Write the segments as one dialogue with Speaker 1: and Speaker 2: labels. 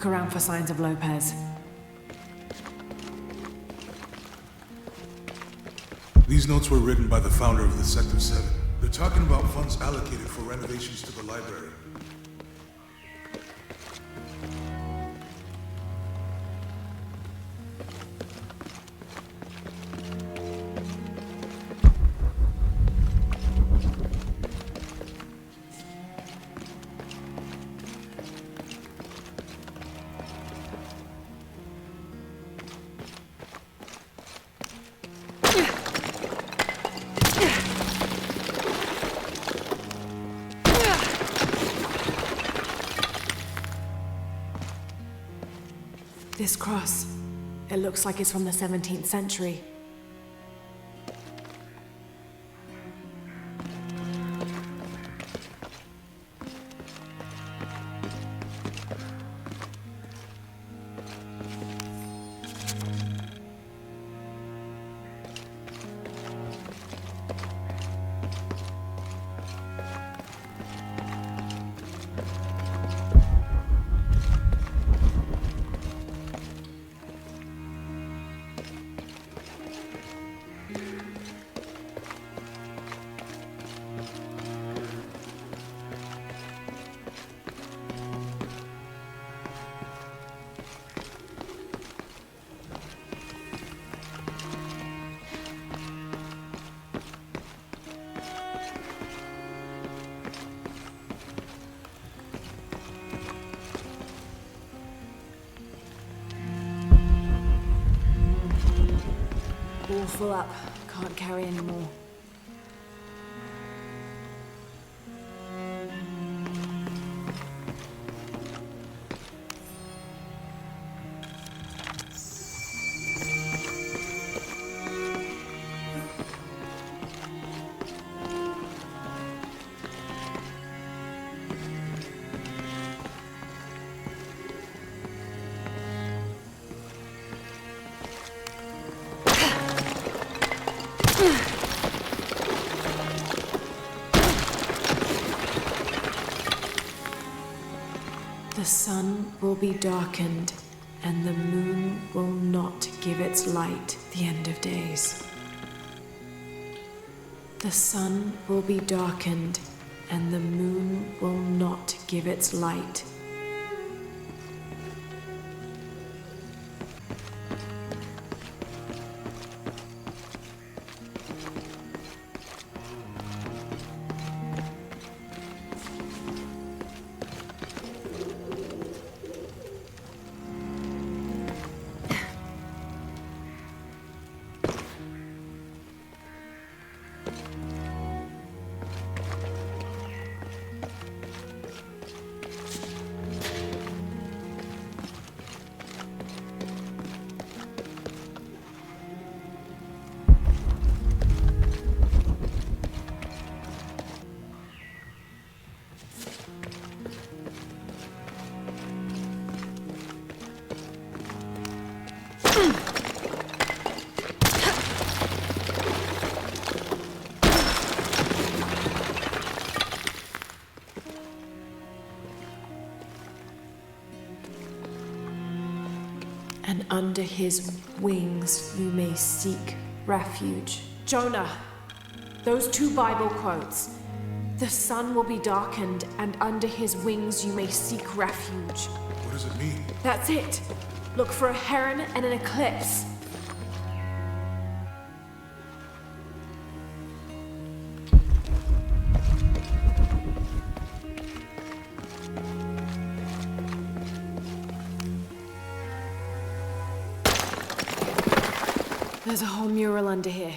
Speaker 1: Look around for signs of Lopez.
Speaker 2: These notes were written by the founder of the Sector 7. They're talking about funds allocated for renovations to the library.
Speaker 1: This cross, it looks like it's from the 17th century. All full up. Can't carry any more. The sun will be darkened, and the moon will not give its light the end of days. The sun will be darkened, and the moon will not give its light. And under his wings you may seek refuge. Jonah, those two Bible quotes. The sun will be darkened, and under his wings you may seek refuge.
Speaker 2: What does it mean?
Speaker 1: That's it. Look for a heron and an eclipse. There's a whole mural under here.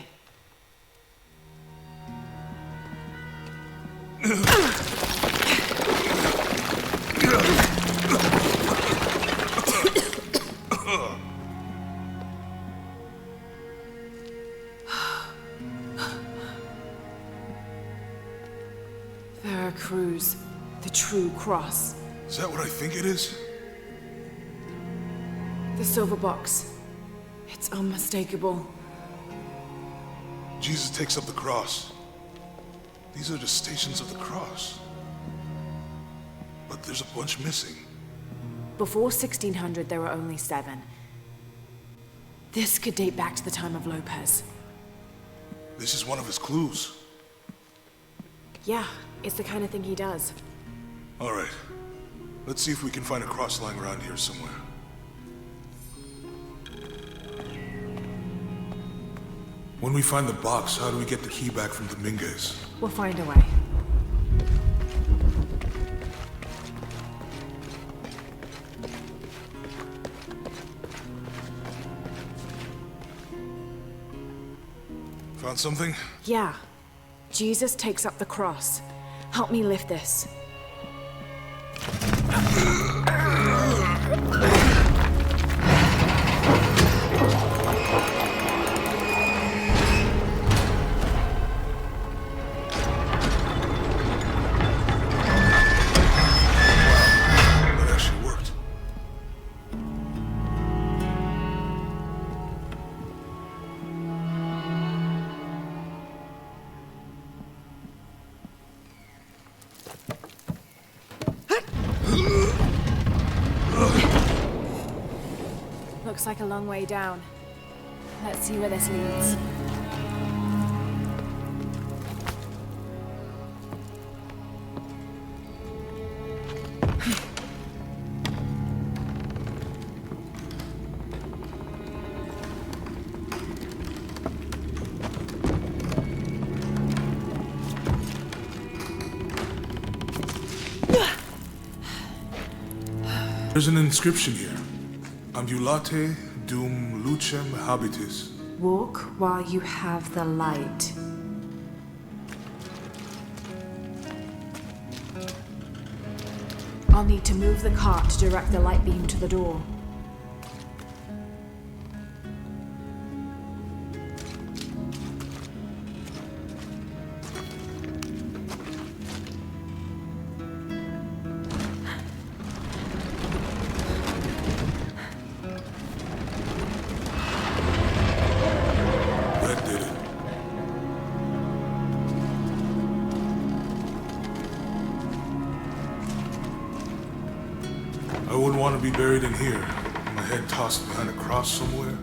Speaker 1: Veracruz, the true cross.
Speaker 2: Is that what I think it is?
Speaker 1: The silver box. It's unmistakable.
Speaker 2: Jesus takes up the cross. These are the stations of the cross. But there's a bunch missing.
Speaker 1: Before 1600, there were only 7. This could date back to the time of Lopez.
Speaker 2: This is one of his clues.
Speaker 1: Yeah, it's the kind of thing he does.
Speaker 2: All right. Let's see if we can find a cross line around here somewhere. When we find the box, how do we get the key back from Dominguez?
Speaker 1: We'll find a way.
Speaker 2: Found something?
Speaker 1: Yeah. Jesus takes up the cross. Help me lift this.
Speaker 2: That actually worked.
Speaker 1: Looks like a long way down. Let's see where this leads.
Speaker 2: There's an inscription here. Ambulate dum lucem habitis.
Speaker 1: Walk while you have the light. I'll need to move the cart to direct the light beam to the door.
Speaker 2: That did it. I wouldn't want to be buried in here. My head tossed behind a cross somewhere.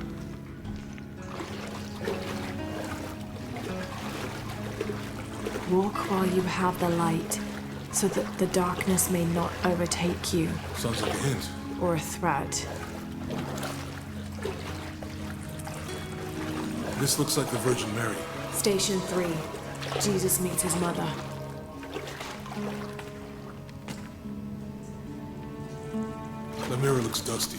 Speaker 1: Walk while you have the light, so that the darkness may not overtake you,
Speaker 2: Sounds like a hint.
Speaker 1: or a threat.
Speaker 2: This looks like the Virgin Mary.
Speaker 1: Station 3. Jesus meets his mother.
Speaker 2: The mirror looks dusty.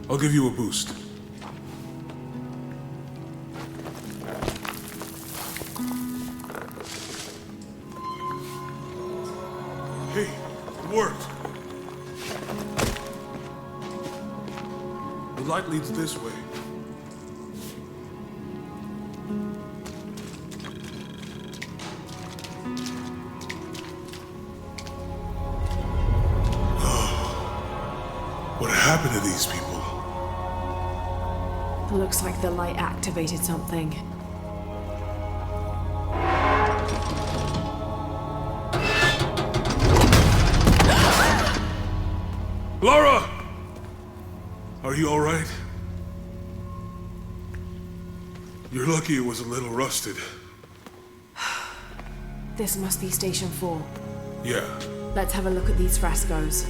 Speaker 2: I'll give you a boost. Hey, it worked. The light leads this way. What happened to these people?
Speaker 1: Looks like the light activated something.
Speaker 2: Lara! Are you all right? You're lucky it was a little rusted.
Speaker 1: This must be Station 4.
Speaker 2: Yeah.
Speaker 1: Let's have a look at these frescoes.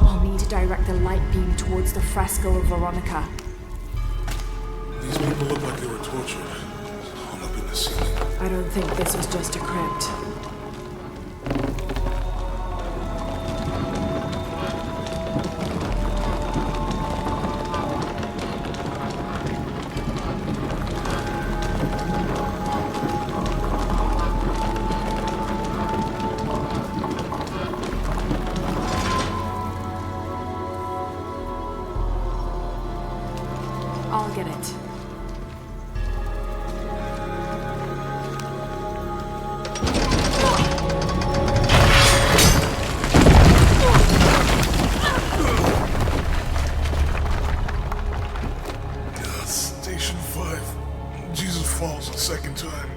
Speaker 1: I'll need to direct the light beam towards the fresco of Veronica.
Speaker 2: These people look like they were tortured. Hung up in the ceiling.
Speaker 1: I don't think this was just a crypt. I'll get it.
Speaker 2: Station 5. Jesus falls a second time.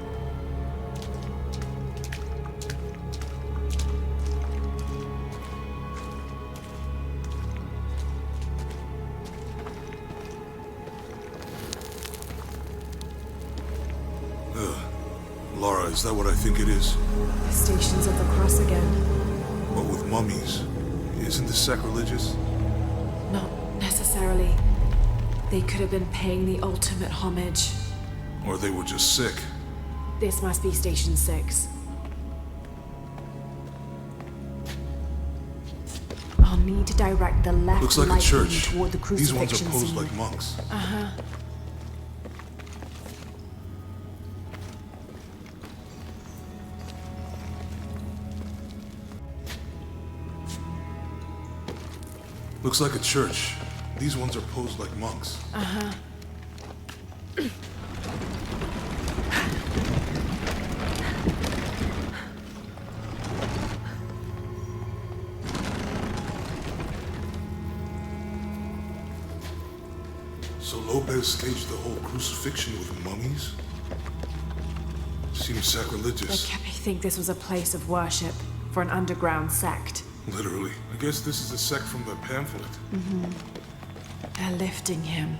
Speaker 2: Lara, is that what I think it is?
Speaker 1: The Stations of the Cross again.
Speaker 2: But with mummies. Isn't this sacrilegious?
Speaker 1: Not necessarily. They could have been paying the ultimate homage.
Speaker 2: Or they were just sick.
Speaker 1: This must be Station 6. I'll need to direct the left
Speaker 2: Looks like a
Speaker 1: light beam
Speaker 2: church.
Speaker 1: toward the
Speaker 2: These
Speaker 1: crucifixion
Speaker 2: ones are posed
Speaker 1: scene.
Speaker 2: like monks.
Speaker 1: Uh-huh.
Speaker 2: Looks like a church. These ones are posed like monks.
Speaker 1: Uh-huh.
Speaker 2: So Lopez staged the whole crucifixion with mummies? Seems
Speaker 1: They
Speaker 2: sacrilegious.
Speaker 1: kept me think this was a place of worship for an underground sect.
Speaker 2: Literally. I guess this is the sect from the pamphlet.
Speaker 1: They're lifting him.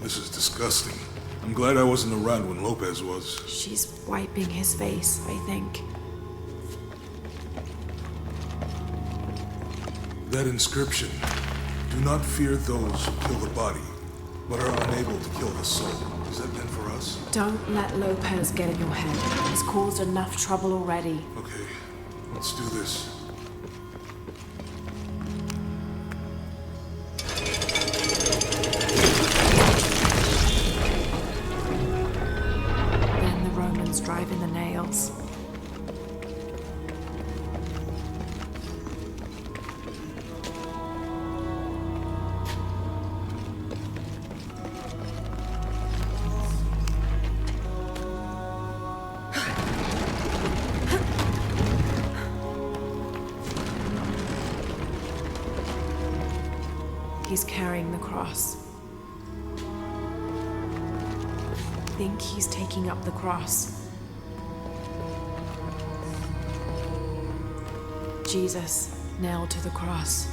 Speaker 2: This is disgusting. I'm glad I wasn't around when Lopez was.
Speaker 1: She's wiping his face, I think.
Speaker 2: That inscription. Do not fear those who kill the body, but are unable to kill the soul. Is that meant for us?
Speaker 1: Don't let Lopez get in your head. He's caused enough trouble already.
Speaker 2: Okay, let's do this.
Speaker 1: Then the Romans drive in the nails. He's carrying the cross. I think he's taking up the cross. Jesus nailed to the cross.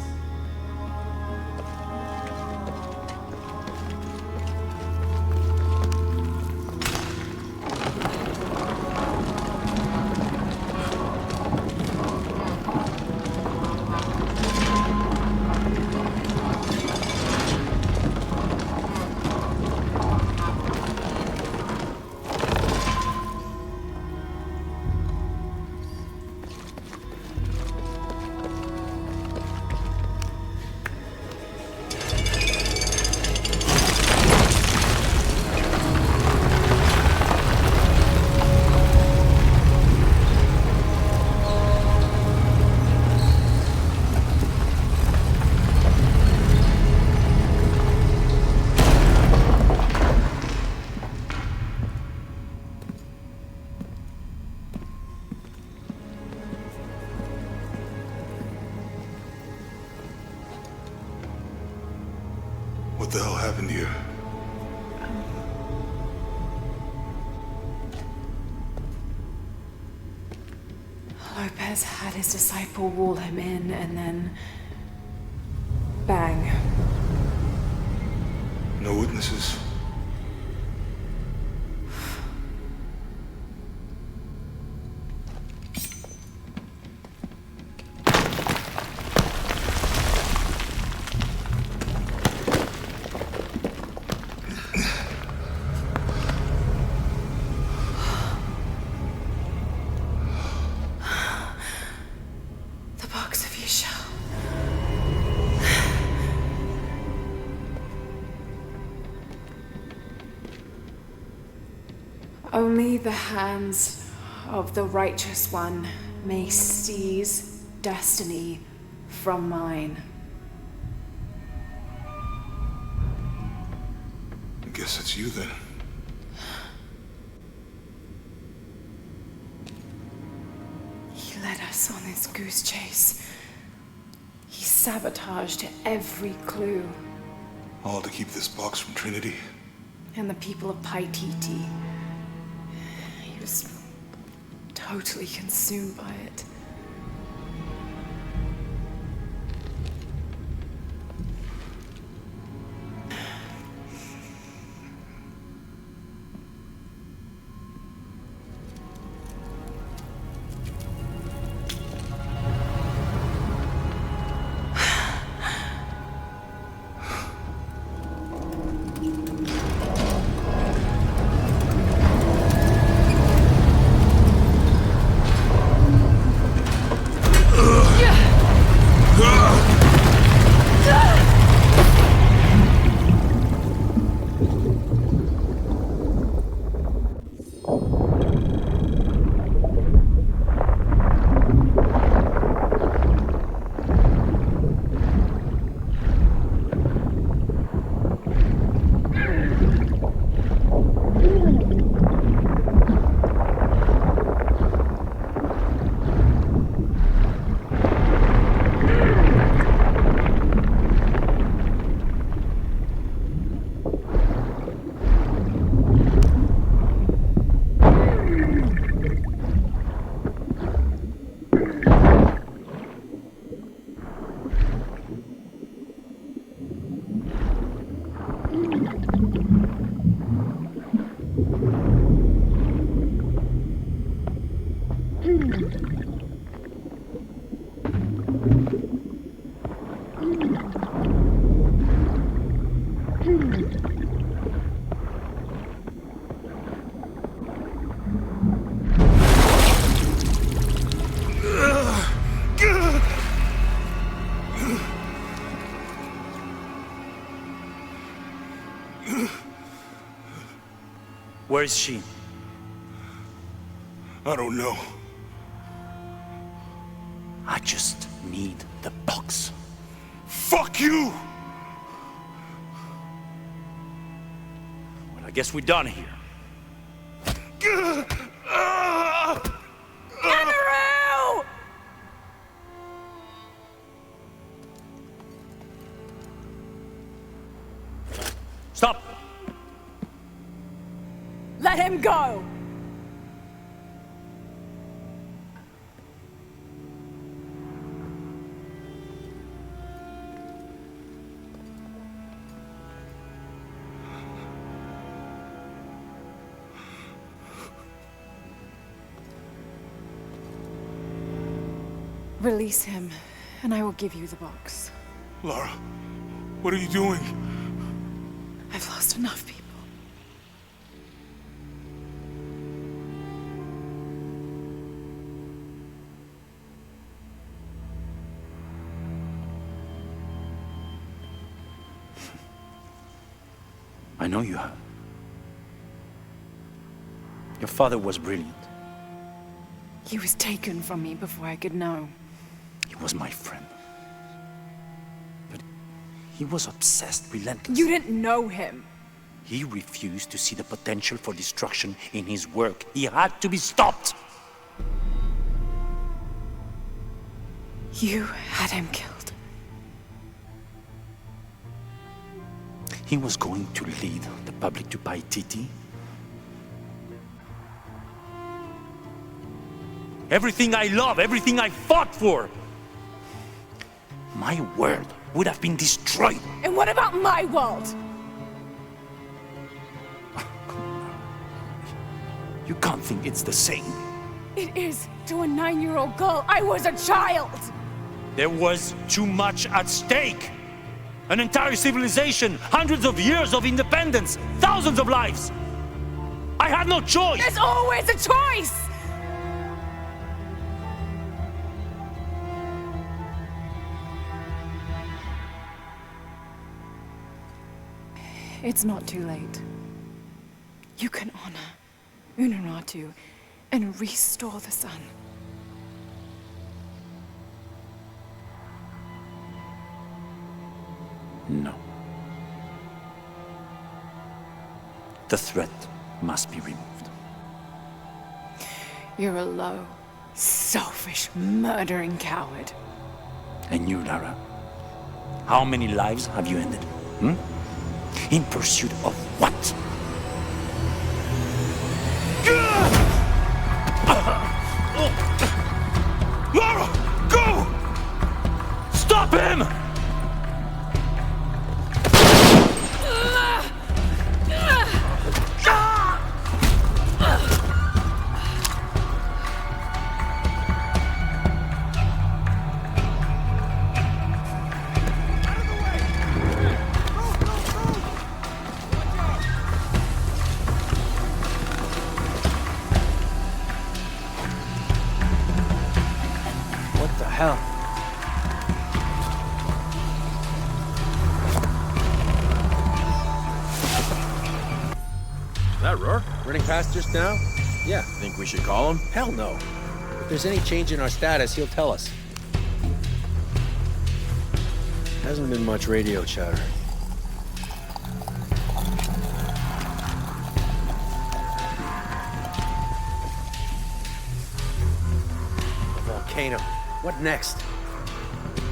Speaker 2: What the hell happened here?
Speaker 1: Lopez had his disciple wall him in, and then... bang.
Speaker 2: No witnesses?
Speaker 1: The box of Yeshua. Only the hands of the righteous one may seize destiny
Speaker 3: from mine.
Speaker 2: I guess it's you then.
Speaker 3: He led us on this goose chase. He sabotaged every clue.
Speaker 2: All to keep this box from Trinity?
Speaker 3: And the people of Paititi. He was totally consumed by it.
Speaker 4: Where is she?
Speaker 2: I don't know.
Speaker 4: I just need the box.
Speaker 2: Fuck you!
Speaker 4: Well, I guess we're done here.
Speaker 3: Unuratu!
Speaker 4: Stop!
Speaker 3: Let him go! Release him, and I will give you the box.
Speaker 2: Lara, what are you doing?
Speaker 3: I've lost enough people.
Speaker 4: I know you have. Your father was brilliant.
Speaker 3: He was taken from me before I could know.
Speaker 4: He was my friend. But he was obsessed, relentless.
Speaker 3: You didn't know him.
Speaker 4: He refused to see the potential for destruction in his work. He had to be stopped.
Speaker 3: You had him killed.
Speaker 4: He was going to lead the public to Paititi. Everything I love, everything I fought for. My world would have been destroyed.
Speaker 3: And what about my world?
Speaker 4: You can't think it's the same.
Speaker 3: It is to a 9-year-old girl. I was a child.
Speaker 4: There was too much at stake. An entire civilization, hundreds of years of independence, thousands of lives. I had no choice.
Speaker 3: There's always a choice. It's not too late. You can honor Unuratu and restore the sun.
Speaker 4: No. The threat must be removed.
Speaker 3: You're a low, selfish, murdering coward.
Speaker 4: And you, Lara? How many lives have you ended? In pursuit of what? Lara! Go! Stop him! What the hell?
Speaker 5: Is that Rourke? Running past just now? Yeah. Think we should call him? Hell no. If there's any change in our status, he'll tell us. Hasn't been much radio chatter. A volcano. What next?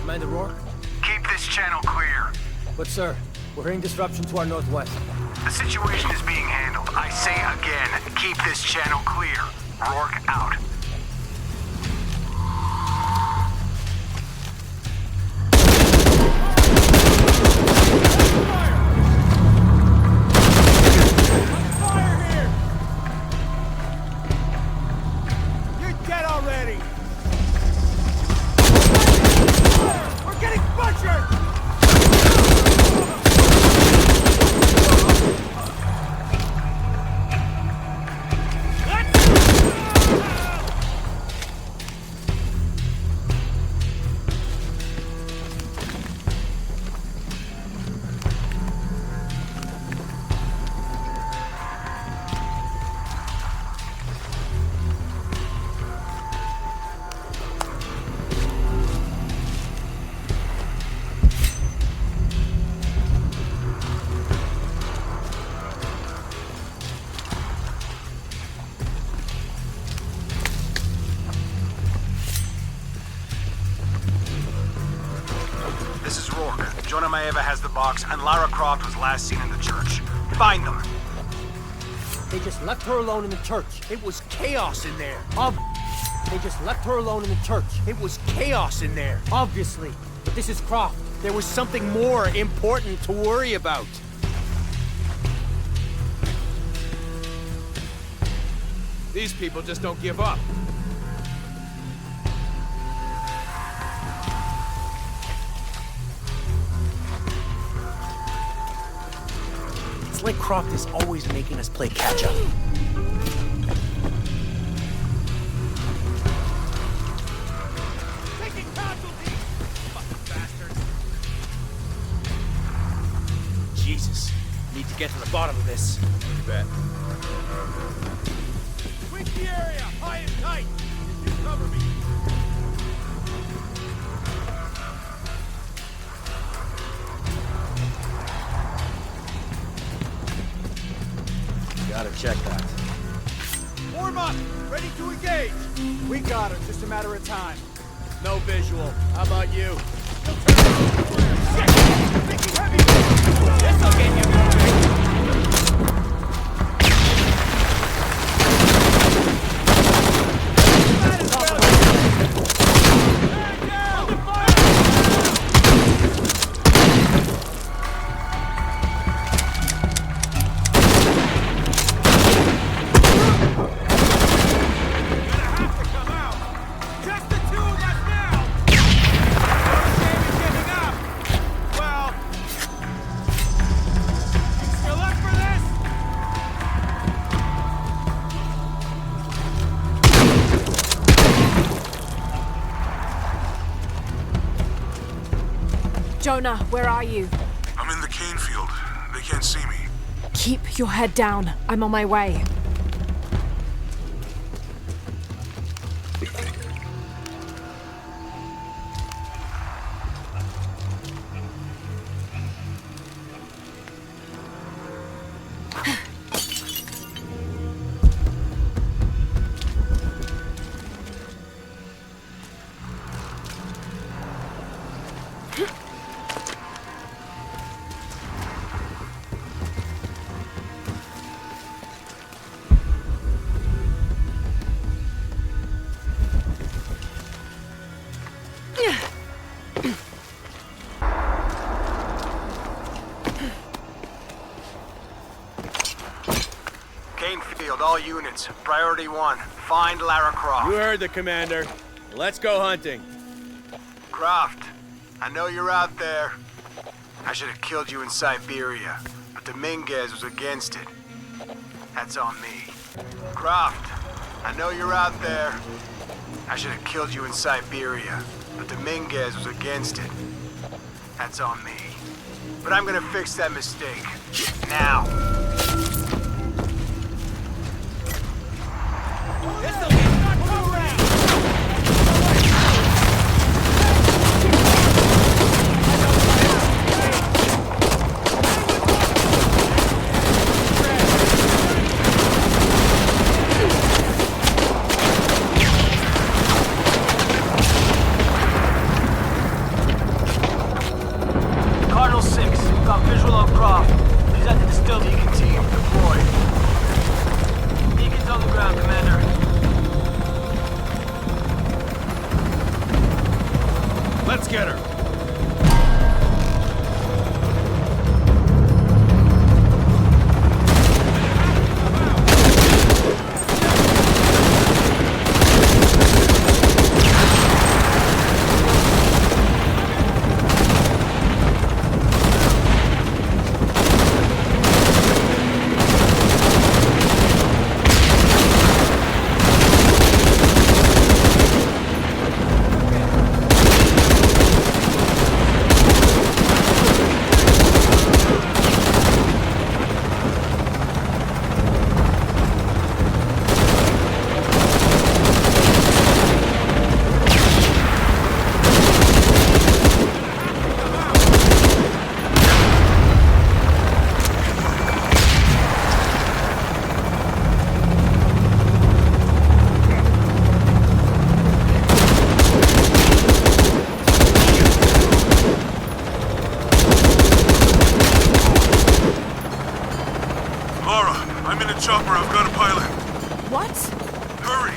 Speaker 6: Commander Rourke?
Speaker 7: Keep this channel clear.
Speaker 6: But sir, we're hearing disruption to our northwest.
Speaker 7: The situation is being handled. I say again, keep this channel clear. Rourke out. Has the box, and Lara Croft was last seen in the church. Find them.
Speaker 6: They just left her alone in the church. It was chaos in there. They just left her alone in the church. It was chaos in there. Obviously. But this is Croft.
Speaker 5: There was something more important to worry about.
Speaker 8: These people just don't give up.
Speaker 5: It's like Croft is always making us play catch-up.
Speaker 8: Taking casualties! Fucking bastards!
Speaker 5: Jesus. Need to get to the bottom of this.
Speaker 8: You bet. Sweep the area! High and tight! You cover me!
Speaker 5: Gotta check that.
Speaker 8: Warm up! Ready to engage! We got it, just a matter of time. No visual. How about you? Shit! Thinking heavy! This'll get you moving!
Speaker 1: Jonah, where are you?
Speaker 2: I'm in the cane field. They can't see me.
Speaker 1: Keep your head down. I'm on my way.
Speaker 7: field, all units. Priority 1. Find Lara Croft.
Speaker 5: You heard the commander. Let's go hunting.
Speaker 7: Croft, I know you're out there. I should have killed you in Siberia, but Dominguez was against it. That's on me. Croft, I know you're out there. I should have killed you in Siberia, but Dominguez was against it. That's on me. But I'm gonna fix that mistake. Now.
Speaker 9: Cardinal 6, got visual on Croft. He's at the distillery. Beacon team, deployed. Beacon's on the ground, Commander.
Speaker 8: Let's get her.
Speaker 2: Lara, I'm in a chopper. I've got a pilot.
Speaker 1: What?
Speaker 2: Hurry!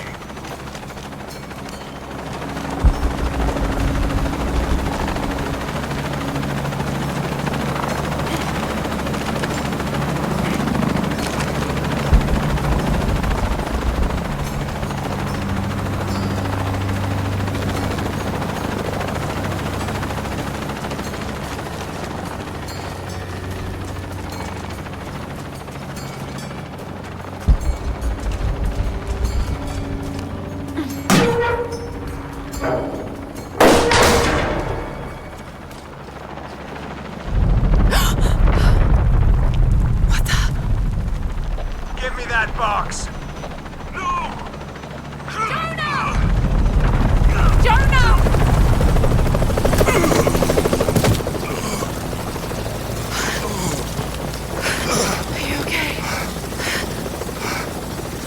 Speaker 7: Give me that box.
Speaker 3: Are you okay?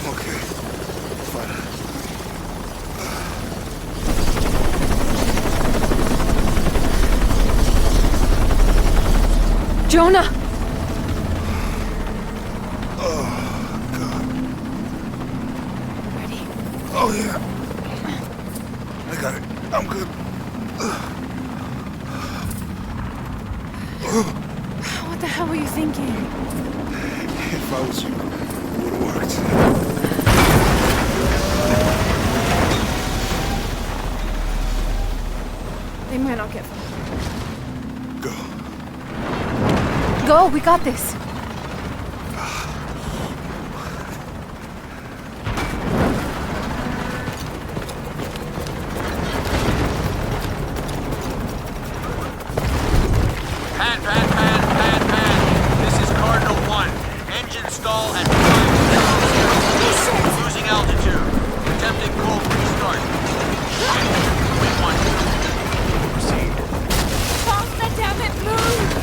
Speaker 2: Okay. Fine.
Speaker 3: Jonah! Ready?
Speaker 2: Oh, yeah. I got it. I'm good.
Speaker 3: What the hell were you thinking?
Speaker 2: If I was you, it would have worked.
Speaker 3: They might not get far.
Speaker 2: Go.
Speaker 3: Go, we got this.
Speaker 7: Pan. This is Cardinal 1. Engine stall at 5 losing altitude. Attempting cold restart. Wait 1. Proceed.
Speaker 1: Faster, damn it, move!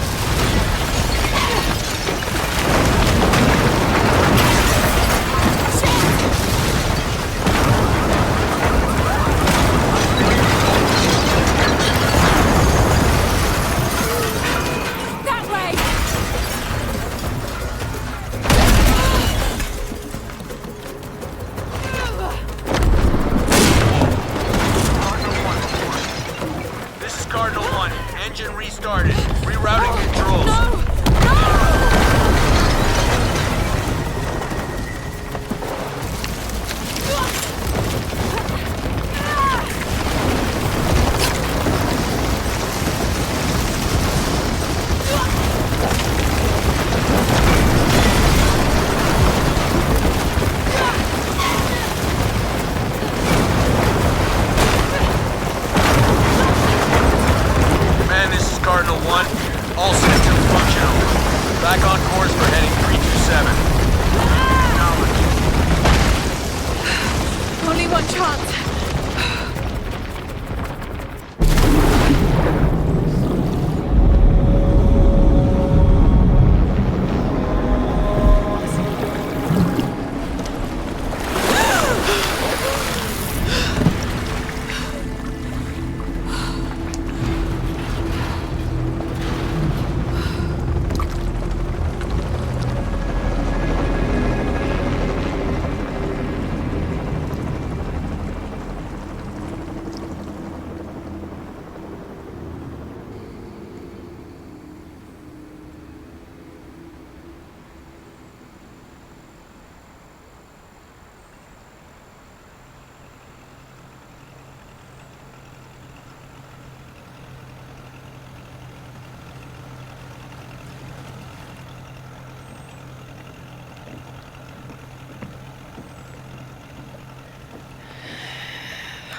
Speaker 10: 1. All systems functional. Back on course for heading 327.
Speaker 3: Only one chance.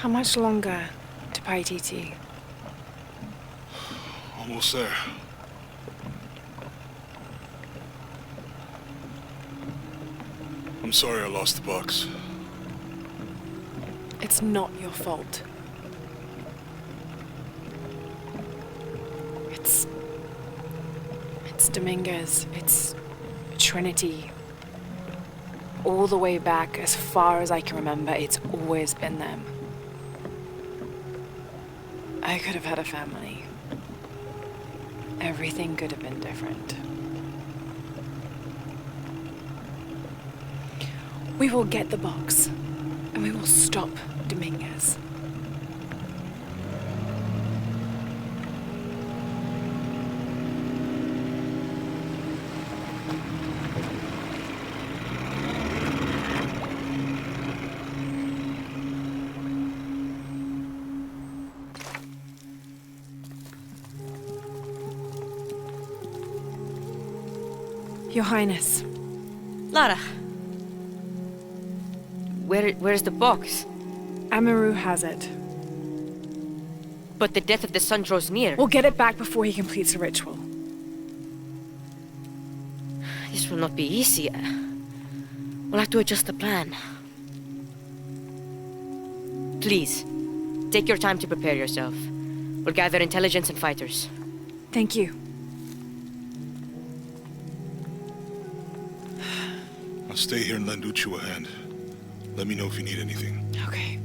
Speaker 3: How much longer to Paititi?
Speaker 2: Almost there. I'm sorry I lost the box.
Speaker 3: It's not your fault. It's Dominguez. It's Trinity. All the way back, as far as I can remember, it's always been them. I could have had a family. Everything could have been different. We will get the box, and we will stop Dominguez. Your Highness.
Speaker 11: Lara. Where's the box?
Speaker 3: Amaru has it.
Speaker 11: But the death of the sun draws near.
Speaker 3: We'll get it back before he completes the ritual.
Speaker 11: This will not be easy. We'll have to adjust the plan. Please, take your time to prepare yourself. We'll gather intelligence and fighters.
Speaker 3: Thank you.
Speaker 2: I'll stay here and lend Uchu a hand. Let me know if you need anything.
Speaker 3: Okay.